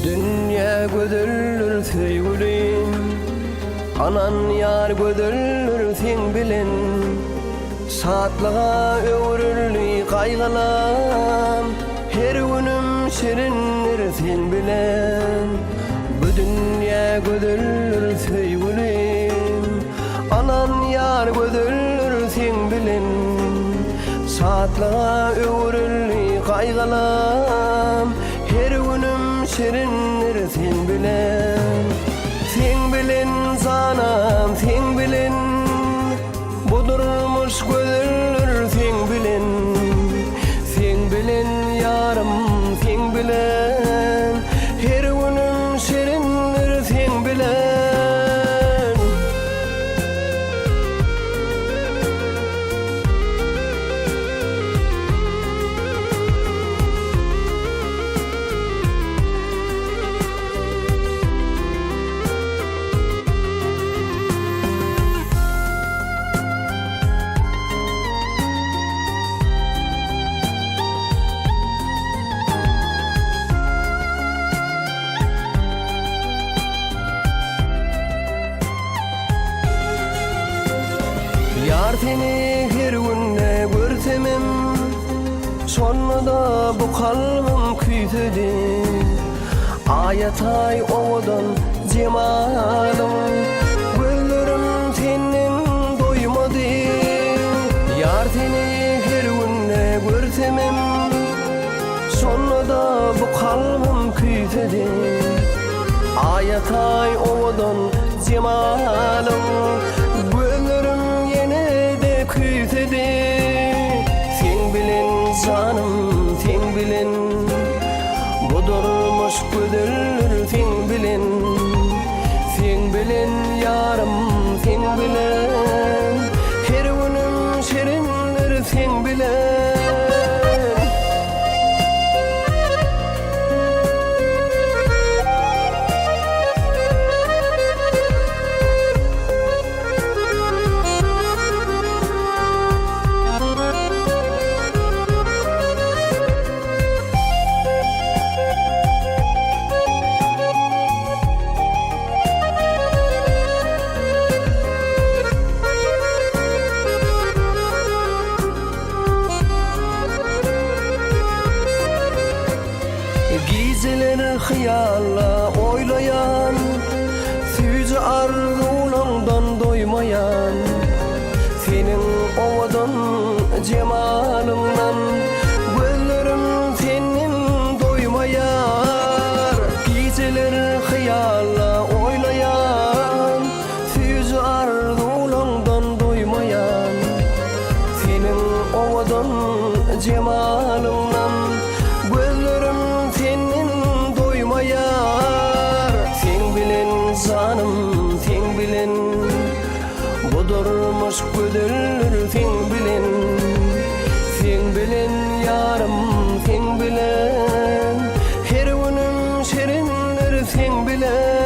dünya gödürlür söýgülin, anan ýar gödürlür sen bilen. Saatlaga öwrüldi gaýgalam, her günüm şirindir sen bilen. Bu dünya gödürlür söýgülin, anan ýar gödürlür sen bilen. Saatlaga öwrüldi gaýgalam, her günüm şirindir sen bilen. Sen bilen sanam, sen bilen, budurmuş gödürlür sen bilen. Sen bilen yarım, sen bilen, her günüm şirindir sen bilen. Yar seni her günde görsemem, sonunda bu kalbim küysedi. Ayatay odan cemalım, gözlerim senin doymadı. Yar seni her günde görsemem, sonunda bu kalbim küysedi. Ayatay odan cemalım, gözlerim küysedi. Sen bilen canım, sen bilen, budurmuş gödürlür sen bilen. Sen bilen yarım, sen bilen, her günüm şirindir sen bilen. Geceler hıyalla oylayan, süýjü arzulardan doymayan. Senin owadan cemalyňdan, gözlerim senin doymayar. Geceler hıyalla oylayan, süýjü arzulardan doymayan. Senin owadan cemalyňdan, gözlerim senin doymayar. Sen bilen canım, sen bilen, budurmuş gödürlür sen bilen. Sen bilen yarım, sen bilen, her günüm şirindir sen bilen.